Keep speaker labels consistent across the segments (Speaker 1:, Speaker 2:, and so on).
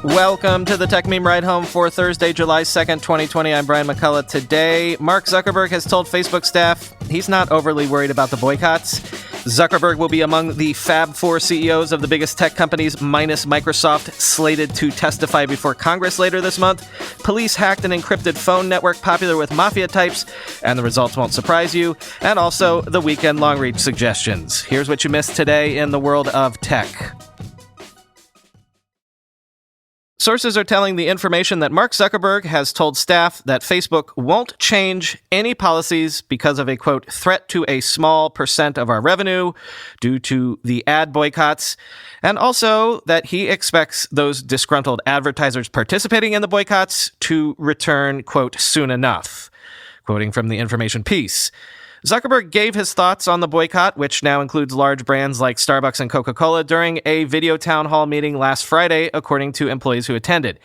Speaker 1: Welcome to the Tech Meme Ride Home for Thursday, July 2nd, 2020. I'm Brian McCullough. Today, Mark Zuckerberg has told Facebook staff he's not overly worried about the boycotts. Zuckerberg will be among the Fab Four CEOs of the biggest tech companies, minus Microsoft, slated to testify before Congress later this month. Police hacked an encrypted phone network popular with mafia types, and the results won't surprise you. And also, the weekend long-read suggestions. Here's what you missed today in the world of tech. Sources are telling The Information that Mark Zuckerberg has told staff that Facebook won't change any policies because of a, quote, threat to a small percent of our revenue due to the ad boycotts, and also that he expects those disgruntled advertisers participating in the boycotts to return, quote, soon enough. Quoting from The Information piece. Zuckerberg gave his thoughts on the boycott, which now includes large brands like Starbucks and Coca-Cola, during a video town hall meeting last Friday, according to employees who attended.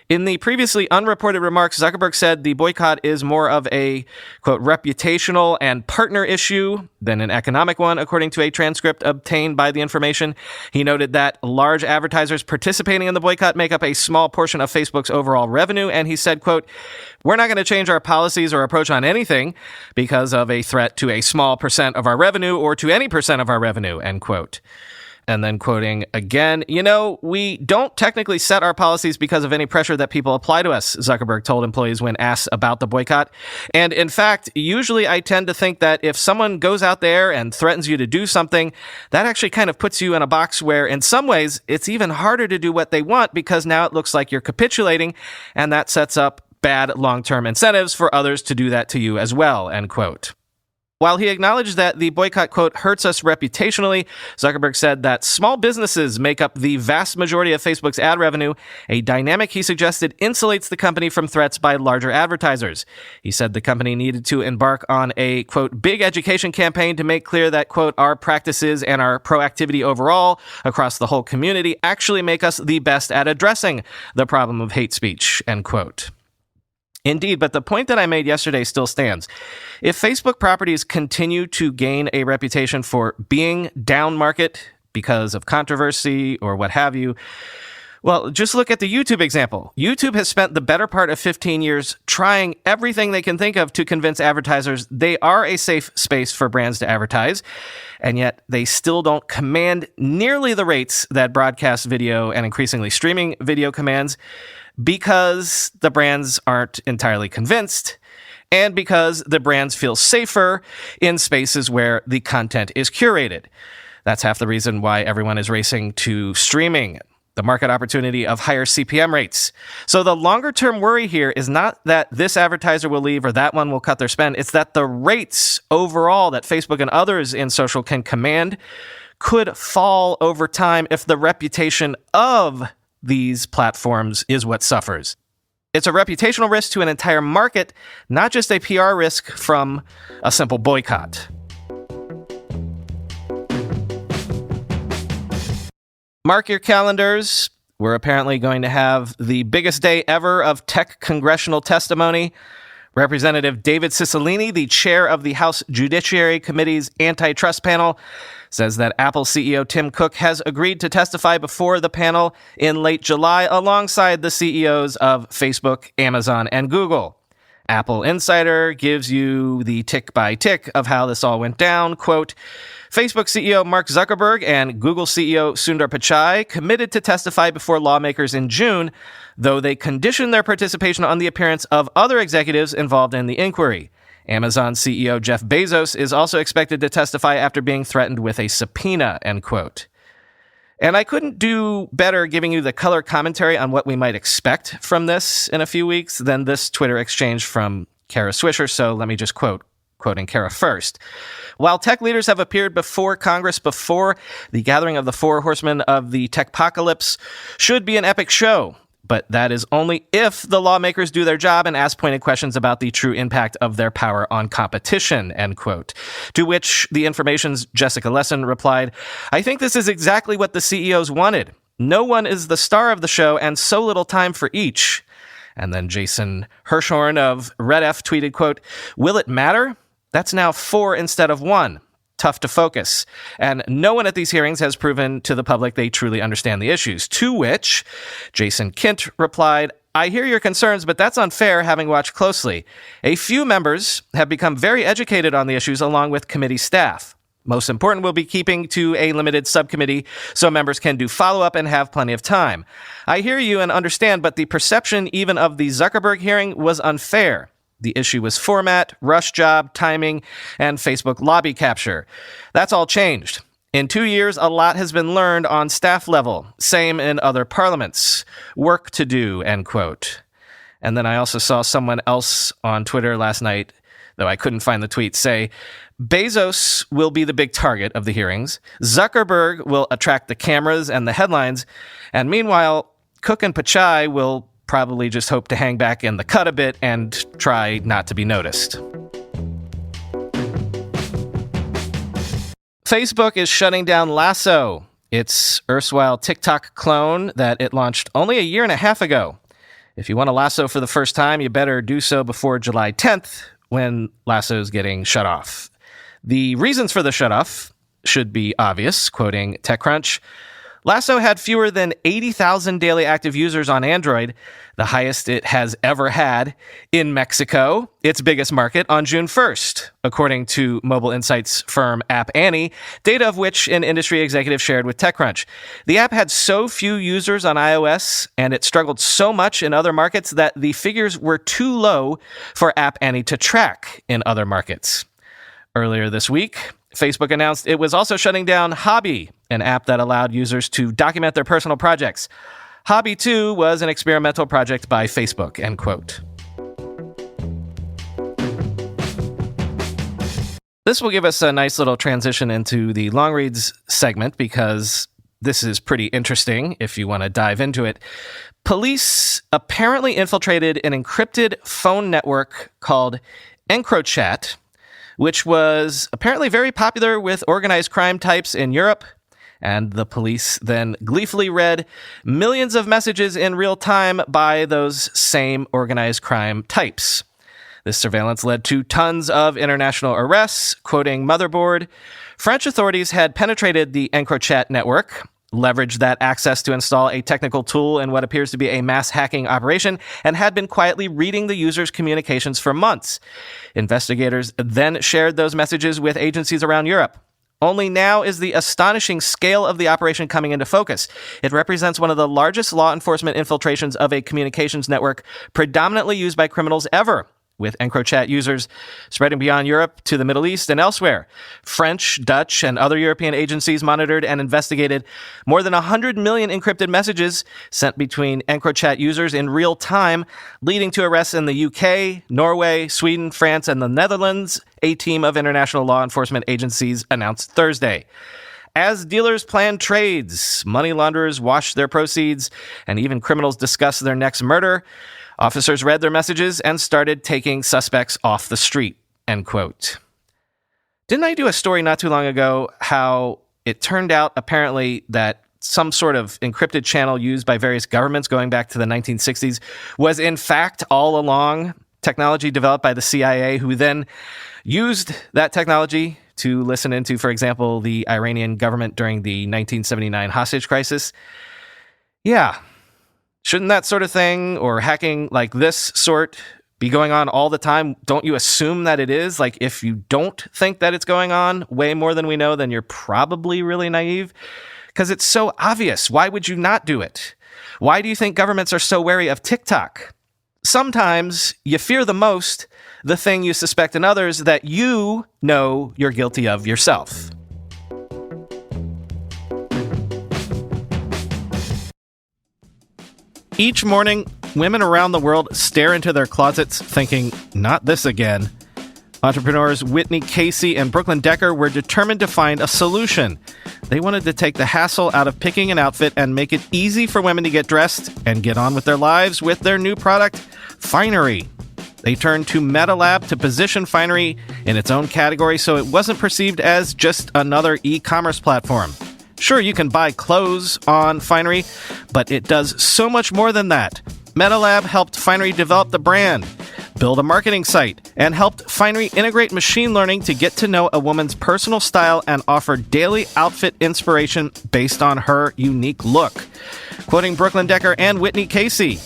Speaker 1: In the previously unreported remarks, Zuckerberg said the boycott is more of a, quote, reputational and partner issue than an economic one, according to a transcript obtained by The Information. He noted that large advertisers participating in the boycott make up a small portion of Facebook's overall revenue, and he said, quote, "We're not going to change our policies or approach on anything because of a threat to a small percent of our revenue or to any percent of our revenue," end quote. And then quoting again, "We don't technically set our policies because of any pressure that people apply to us," Zuckerberg told employees when asked about the boycott. "And in fact, usually I tend to think that if someone goes out there and threatens you to do something, that actually kind of puts you in a box where in some ways it's even harder to do what they want because now it looks like you're capitulating, and that sets up bad long-term incentives for others to do that to you as well," end quote. While he acknowledged that the boycott, quote, hurts us reputationally, Zuckerberg said that small businesses make up the vast majority of Facebook's ad revenue, a dynamic he suggested insulates the company from threats by larger advertisers. He said the company needed to embark on a, quote, big education campaign to make clear that, quote, our practices and our proactivity overall across the whole community actually make us the best at addressing the problem of hate speech, end quote. Indeed, but the point that I made yesterday still stands. If Facebook properties continue to gain a reputation for being down market because of controversy or what have you, well, just look at the YouTube example. YouTube has spent the better part of 15 years trying everything they can think of to convince advertisers they are a safe space for brands to advertise, and yet they still don't command nearly the rates that broadcast video and increasingly streaming video commands, because the brands aren't entirely convinced, and because the brands feel safer in spaces where the content is curated. That's half the reason why everyone is racing to streaming, the market opportunity of higher CPM rates. So the longer-term worry here is not that this advertiser will leave or that one will cut their spend. It's that the rates overall that Facebook and others in social can command could fall over time if the reputation of these platforms is what suffers. It's a reputational risk to an entire market, not just a PR risk from a simple boycott. Mark your calendars. We're apparently going to have the biggest day ever of tech congressional testimony. Representative David Cicilline, the chair of the House Judiciary Committee's antitrust panel, says that Apple CEO Tim Cook has agreed to testify before the panel in late July alongside the CEOs of Facebook, Amazon, and Google. Apple Insider gives you the tick by tick of how this all went down. Quote, Facebook CEO Mark Zuckerberg and Google CEO Sundar Pichai committed to testify before lawmakers in June, though they conditioned their participation on the appearance of other executives involved in the inquiry. Amazon CEO Jeff Bezos is also expected to testify after being threatened with a subpoena, end quote. And I couldn't do better giving you the color commentary on what we might expect from this in a few weeks than this Twitter exchange from Kara Swisher, so let me just quoting Kara first. While tech leaders have appeared before Congress before, the gathering of the four horsemen of the techpocalypse should be an epic show. But that is only if the lawmakers do their job and ask pointed questions about the true impact of their power on competition, end quote. To which The Information's Jessica Lesson replied, I think this is exactly what the CEOs wanted. No one is the star of the show and so little time for each. And then Jason Hirschhorn of RedF tweeted, quote, will it matter? That's now 4 instead of 1. tough to focus. And no one at these hearings has proven to the public they truly understand the issues. To which Jason Kint replied, I hear your concerns, but that's unfair having watched closely. A few members have become very educated on the issues along with committee staff. Most important, we'll be keeping to a limited subcommittee so members can do follow-up and have plenty of time. I hear you and understand, but the perception even of the Zuckerberg hearing was unfair. The issue was format, rush job, timing, and Facebook lobby capture. That's all changed. In 2 years, a lot has been learned on staff level. Same in other parliaments. Work to do, end quote. And then I also saw someone else on Twitter last night, though I couldn't find the tweet, say, Bezos will be the big target of the hearings. Zuckerberg will attract the cameras and the headlines. And meanwhile, Cook and Pichai will probably just hope to hang back in the cut a bit and try not to be noticed. Facebook is shutting down Lasso, its erstwhile TikTok clone that it launched only a year and a half ago. If you want to Lasso for the first time, you better do so before July 10th, when Lasso's getting shut off. The reasons for the shutoff should be obvious, quoting TechCrunch. Lasso had fewer than 80,000 daily active users on Android, the highest it has ever had, in Mexico, its biggest market, on June 1st, according to mobile insights firm App Annie, data of which an industry executive shared with TechCrunch. The app had so few users on iOS, and it struggled so much in other markets that the figures were too low for App Annie to track in other markets. Earlier this week, Facebook announced it was also shutting down Hobby, an app that allowed users to document their personal projects. Hobby 2 was an experimental project by Facebook, end quote. This will give us a nice little transition into the Longreads segment because this is pretty interesting if you want to dive into it. Police apparently infiltrated an encrypted phone network called EncroChat, which was apparently very popular with organized crime types in Europe. And the police then gleefully read millions of messages in real time by those same organized crime types. This surveillance led to tons of international arrests. Quoting Motherboard, French authorities had penetrated the EncroChat network, leveraged that access to install a technical tool in what appears to be a mass hacking operation, and had been quietly reading the user's communications for months. Investigators then shared those messages with agencies around Europe. Only now is the astonishing scale of the operation coming into focus. It represents one of the largest law enforcement infiltrations of a communications network predominantly used by criminals ever, with EncroChat users spreading beyond Europe to the Middle East and elsewhere. French, Dutch, and other European agencies monitored and investigated more than 100 million encrypted messages sent between EncroChat users in real time, leading to arrests in the UK, Norway, Sweden, France, and the Netherlands, a team of international law enforcement agencies announced Thursday. As dealers plan trades, money launderers wash their proceeds, and even criminals discuss their next murder, officers read their messages and started taking suspects off the street, end quote. Didn't I do a story not too long ago how it turned out apparently that some sort of encrypted channel used by various governments going back to the 1960s was in fact all along technology developed by the CIA, who then used that technology to listen into, for example, the Iranian government during the 1979 hostage crisis? Yeah. Shouldn't that sort of thing, or hacking like this sort, be going on all the time? Don't you assume that it is? Like, if you don't think that it's going on way more than we know, then you're probably really naive. Because it's so obvious. Why would you not do it? Why do you think governments are so wary of TikTok? Sometimes you fear the most the thing you suspect in others that you know you're guilty of yourself. Each morning, women around the world stare into their closets thinking, not this again. Entrepreneurs Whitney Casey and Brooklyn Decker were determined to find a solution. They wanted to take the hassle out of picking an outfit and make it easy for women to get dressed and get on with their lives with their new product, Finery. They turned to MetaLab to position Finery in its own category so it wasn't perceived as just another e-commerce platform. Sure, you can buy clothes on Finery, but it does so much more than that. MetaLab helped Finery develop the brand. build a marketing site, and helped Finery integrate machine learning to get to know a woman's personal style and offer daily outfit inspiration based on her unique look. Quoting Brooklyn Decker and Whitney Casey,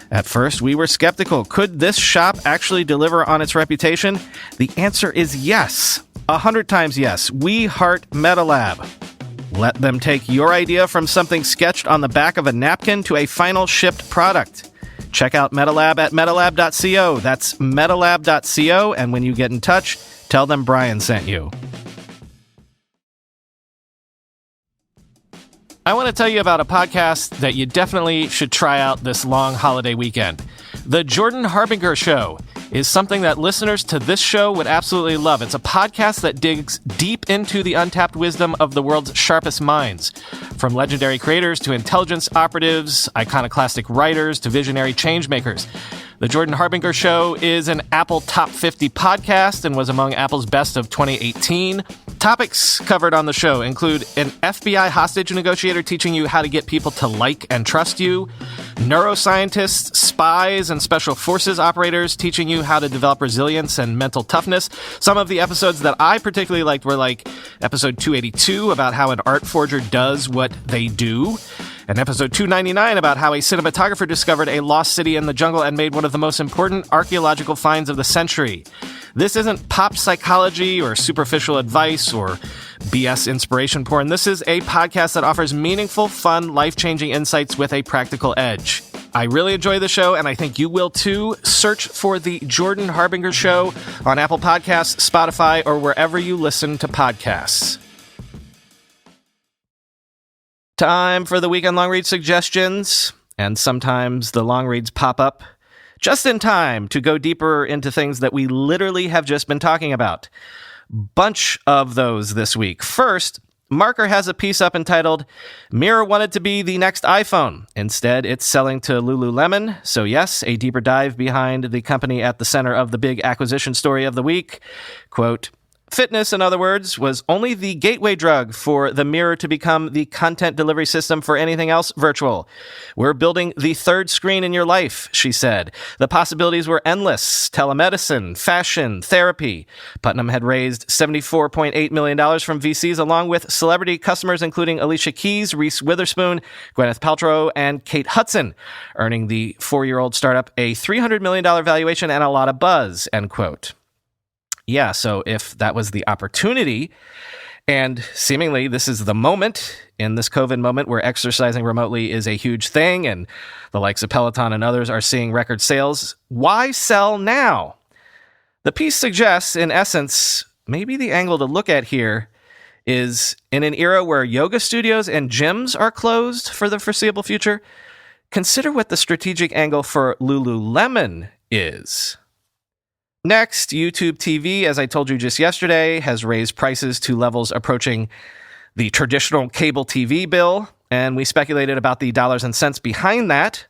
Speaker 1: "At first, we were skeptical. Could this shop actually deliver on its reputation? The answer is yes. 100 times yes. We heart MetaLab. Let them take your idea from something sketched on the back of a napkin to a final shipped product. Check out MetaLab at metalab.co. That's metalab.co, and when you get in touch, tell them Brian sent you." I want to tell you about a podcast that you definitely should try out this long holiday weekend. The Jordan Harbinger Show is something that listeners to this show would absolutely love. It's a podcast that digs deep into the untapped wisdom of the world's sharpest minds. From legendary creators to intelligence operatives, iconoclastic writers to visionary changemakers. The Jordan Harbinger Show is an Apple Top 50 podcast and was among Apple's best of 2018. Topics covered on the show include an FBI hostage negotiator teaching you how to get people to like and trust you, neuroscientists, spies, and special forces operators teaching you how to develop resilience and mental toughness. Some of the episodes that I particularly liked were like episode 282 about how an art forger does what they do, and episode 299 about how a cinematographer discovered a lost city in the jungle and made one of the most important archaeological finds of the century. This isn't pop psychology or superficial advice or BS inspiration porn. This is a podcast that offers meaningful, fun, life-changing insights with a practical edge. I really enjoy the show, and I think you will too. Search for The Jordan Harbinger Show on Apple Podcasts, Spotify, or wherever you listen to podcasts. Time for the weekend long read suggestions, and sometimes the long reads pop up just in time to go deeper into things that we literally have just been talking about. Bunch of those this week. First, Marker has a piece up entitled, "Mirror wanted to be the next iPhone. Instead, it's selling to Lululemon." So yes, a deeper dive behind the company at the center of the big acquisition story of the week. Quote, "Fitness, in other words, was only the gateway drug for the Mirror to become the content delivery system for anything else virtual. We're building the third screen in your life," she said. The possibilities were endless: telemedicine, fashion, therapy. Putnam had raised $74.8 million from VCs along with celebrity customers including Alicia Keys, Reese Witherspoon, Gwyneth Paltrow, and Kate Hudson, earning the 4-year-old startup a $300 million valuation and a lot of buzz, end quote. Yeah, so if that was the opportunity, and seemingly this is the moment in this COVID moment where exercising remotely is a huge thing and the likes of Peloton and others are seeing record sales, why sell now? The piece suggests, in essence, maybe the angle to look at here is in an era where yoga studios and gyms are closed for the foreseeable future, consider what the strategic angle for Lululemon is. Next, YouTube TV, as I told you just yesterday, has raised prices to levels approaching the traditional cable TV bill, and we speculated about the dollars and cents behind that.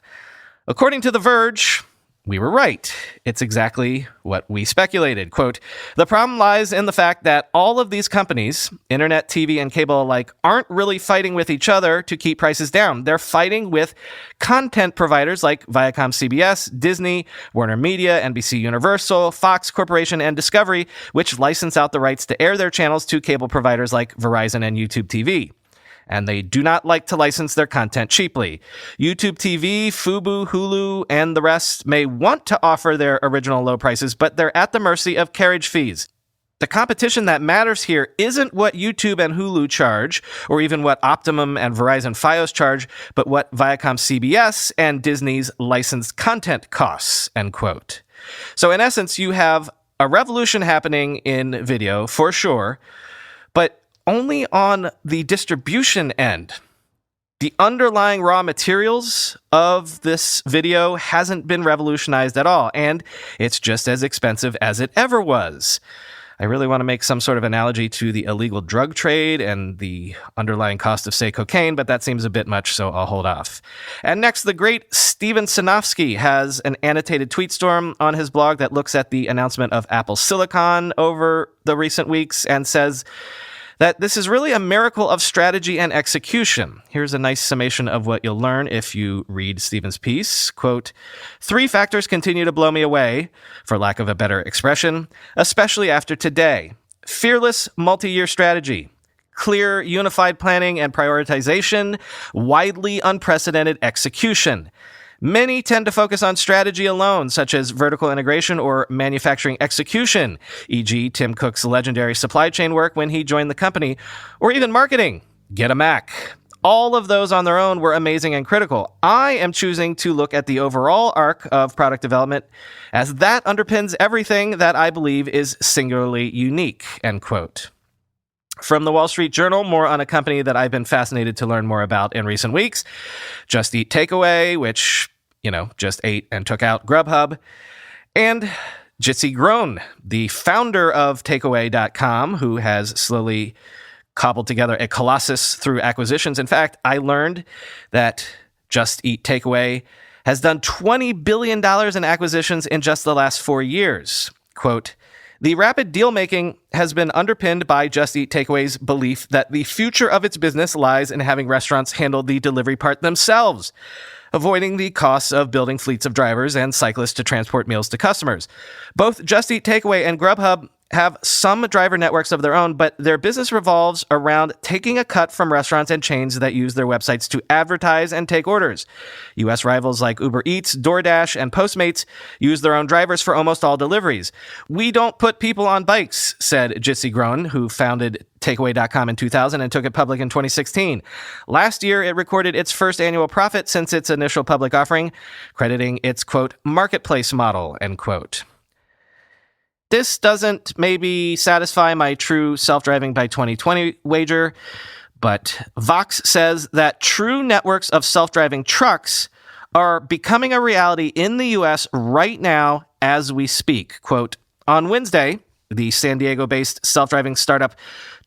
Speaker 1: According to The Verge, we were right. It's exactly what we speculated. Quote, "The problem lies in the fact that all of these companies, internet, TV, and cable alike, aren't really fighting with each other to keep prices down. They're fighting with content providers like Viacom CBS, Disney, Warner Media, NBC Universal, Fox Corporation, and Discovery, which license out the rights to air their channels to cable providers like Verizon and YouTube TV. And they do not like to license their content cheaply. YouTube TV, Fubo, Hulu, and the rest may want to offer their original low prices, but they're at the mercy of carriage fees. The competition that matters here isn't what YouTube and Hulu charge, or even what Optimum and Verizon Fios charge, but what Viacom CBS and Disney's licensed content costs," end quote. So in essence, you have a revolution happening in video, for sure, but only on the distribution end. The underlying raw materials of this video hasn't been revolutionized at all, and it's just as expensive as it ever was. I really want to make some sort of analogy to the illegal drug trade and the underlying cost of, say, cocaine, but that seems a bit much, so I'll hold off. And next, the great Steven Sinofsky has an annotated tweet storm on his blog that looks at the announcement of Apple Silicon over the recent weeks and says that this is really a miracle of strategy and execution. Here's a nice summation of what you'll learn if you read Stephen's piece. Quote, 3 factors continue to blow me away, for lack of a better expression, especially after today. Fearless multi-year strategy, clear unified planning and prioritization, widely unprecedented execution. Many tend to focus on strategy alone, such as vertical integration or manufacturing execution, e.g. Tim Cook's legendary supply chain work when he joined the company, or even marketing, get a Mac. All of those on their own were amazing and critical. I am choosing to look at the overall arc of product development, as that underpins everything that I believe is singularly unique, end quote. From the Wall Street Journal, more on a company that I've been fascinated to learn more about in recent weeks. Just Eat Takeaway, which, just ate and took out Grubhub. And Jitsi Groen, the founder of Takeaway.com, who has slowly cobbled together a colossus through acquisitions. In fact, I learned that Just Eat Takeaway has done $20 billion in acquisitions in just the last 4 years. Quote, the rapid deal-making has been underpinned by Just Eat Takeaway's belief that the future of its business lies in having restaurants handle the delivery part themselves, avoiding the costs of building fleets of drivers and cyclists to transport meals to customers. Both Just Eat Takeaway and Grubhub have some driver networks of their own, but their business revolves around taking a cut from restaurants and chains that use their websites to advertise and take orders. U.S. rivals like Uber Eats, DoorDash, and Postmates use their own drivers for almost all deliveries. We don't put people on bikes, said Jitsi Groen, who founded Takeaway.com in 2000 and took it public in 2016. Last year, it recorded its first annual profit since its initial public offering, crediting its, quote, marketplace model, end quote. This doesn't maybe satisfy my true self-driving by 2020 wager, but Vox says that true networks of self-driving trucks are becoming a reality in the U.S. right now as we speak. Quote, on Wednesday, the San Diego-based self-driving startup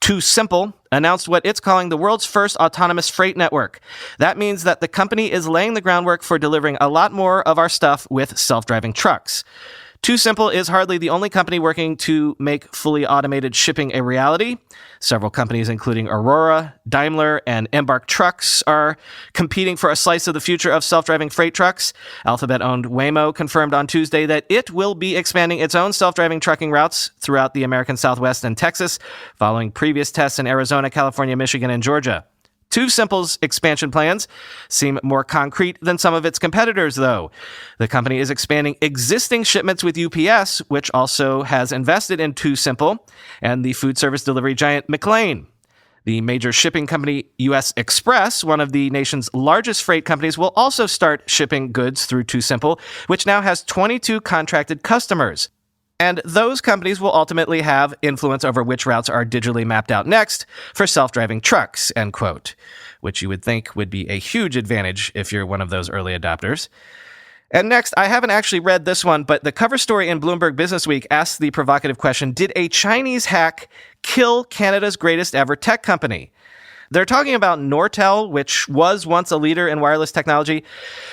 Speaker 1: Too Simple announced what it's calling the world's first autonomous freight network. That means that the company is laying the groundwork for delivering a lot more of our stuff with self-driving trucks. Too Simple is hardly the only company working to make fully automated shipping a reality. Several companies, including Aurora, Daimler, and Embark Trucks, are competing for a slice of the future of self-driving freight trucks. Alphabet-owned Waymo confirmed on Tuesday that it will be expanding its own self-driving trucking routes throughout the American Southwest and Texas, following previous tests in Arizona, California, Michigan, and Georgia. Too Simple's expansion plans seem more concrete than some of its competitors, though. The company is expanding existing shipments with UPS, which also has invested in Too Simple, and the food service delivery giant McLane. The major shipping company U.S. Express, one of the nation's largest freight companies, will also start shipping goods through Too Simple, which now has 22 contracted customers. And those companies will ultimately have influence over which routes are digitally mapped out next for self-driving trucks, end quote, which you would think would be a huge advantage if you're one of those early adopters. And next, I haven't actually read this one, but the cover story in Bloomberg Businessweek asks the provocative question, did a Chinese hack kill Canada's greatest ever tech company? They're talking about Nortel, which was once a leader in wireless technology,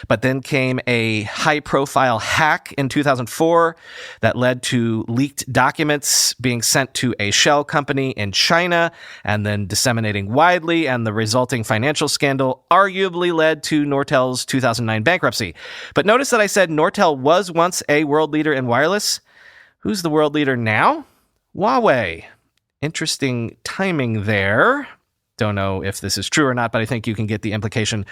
Speaker 1: but then came a high-profile hack in 2004 that led to leaked documents being sent to a shell company in China and then disseminating widely, and the resulting financial scandal arguably led to Nortel's 2009 bankruptcy. But notice that I said Nortel was once a world leader in wireless. Who's the world leader now? Huawei. Interesting timing there. Don't know if this is true or not, but I think you can get the implication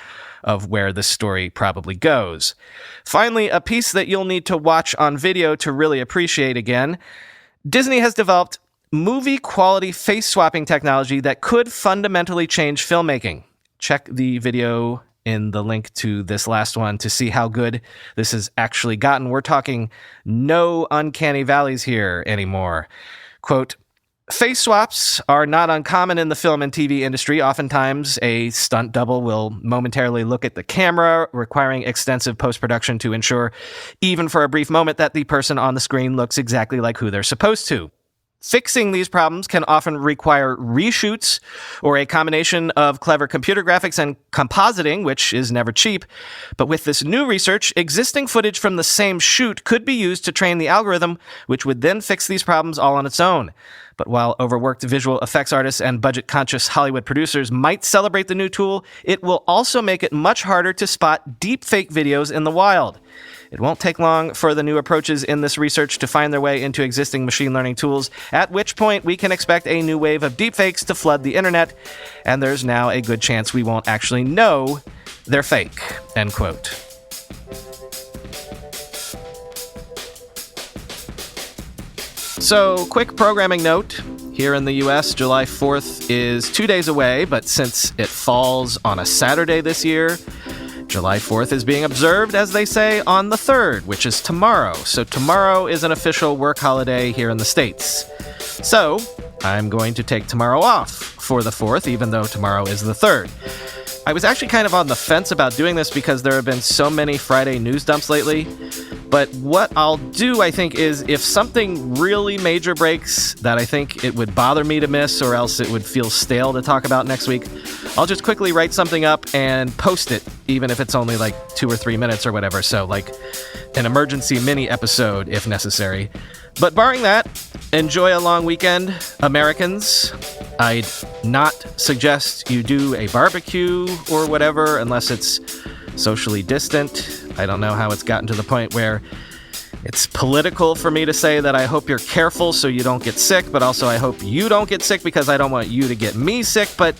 Speaker 1: of where this story probably goes. Finally, a piece that you'll need to watch on video to really appreciate again. Disney has developed movie-quality face-swapping technology that could fundamentally change filmmaking. Check the video in the link to this last one to see how good this has actually gotten. We're talking no uncanny valleys here anymore. Quote, face swaps are not uncommon in the film and TV industry. Oftentimes, a stunt double will momentarily look at the camera, requiring extensive post-production to ensure, even for a brief moment, that the person on the screen looks exactly like who they're supposed to. Fixing these problems can often require reshoots or a combination of clever computer graphics and compositing, which is never cheap. But with this new research, existing footage from the same shoot could be used to train the algorithm, which would then fix these problems all on its own. But while overworked visual effects artists and budget-conscious Hollywood producers might celebrate the new tool, it will also make it much harder to spot deepfake videos in the wild. It won't take long for the new approaches in this research to find their way into existing machine learning tools, at which point we can expect a new wave of deepfakes to flood the internet, and there's now a good chance we won't actually know they're fake, end quote. So, quick programming note. Here in the US, July 4th is 2 days away, but since it falls on a Saturday this year, July 4th is being observed, as they say, on the 3rd, which is tomorrow. So tomorrow is an official work holiday here in the States. So I'm going to take tomorrow off for the 4th, even though tomorrow is the 3rd. I was actually kind of on the fence about doing this because there have been so many Friday news dumps lately. But what I'll do, I think, is if something really major breaks that I think it would bother me to miss or else it would feel stale to talk about next week, I'll just quickly write something up and post it, even if it's only like 2 or 3 minutes or whatever. So like an emergency mini episode if necessary. But barring that, enjoy a long weekend, Americans. I'd not suggest you do a barbecue or whatever unless it's socially distant. I don't know how it's gotten to the point where it's political for me to say that I hope you're careful so you don't get sick, but also I hope you don't get sick because I don't want you to get me sick, but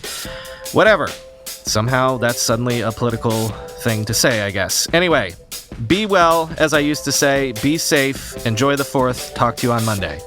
Speaker 1: whatever. Somehow that's suddenly a political thing to say, I guess. Anyway, be well, as I used to say, be safe, enjoy the 4th, talk to you on Monday.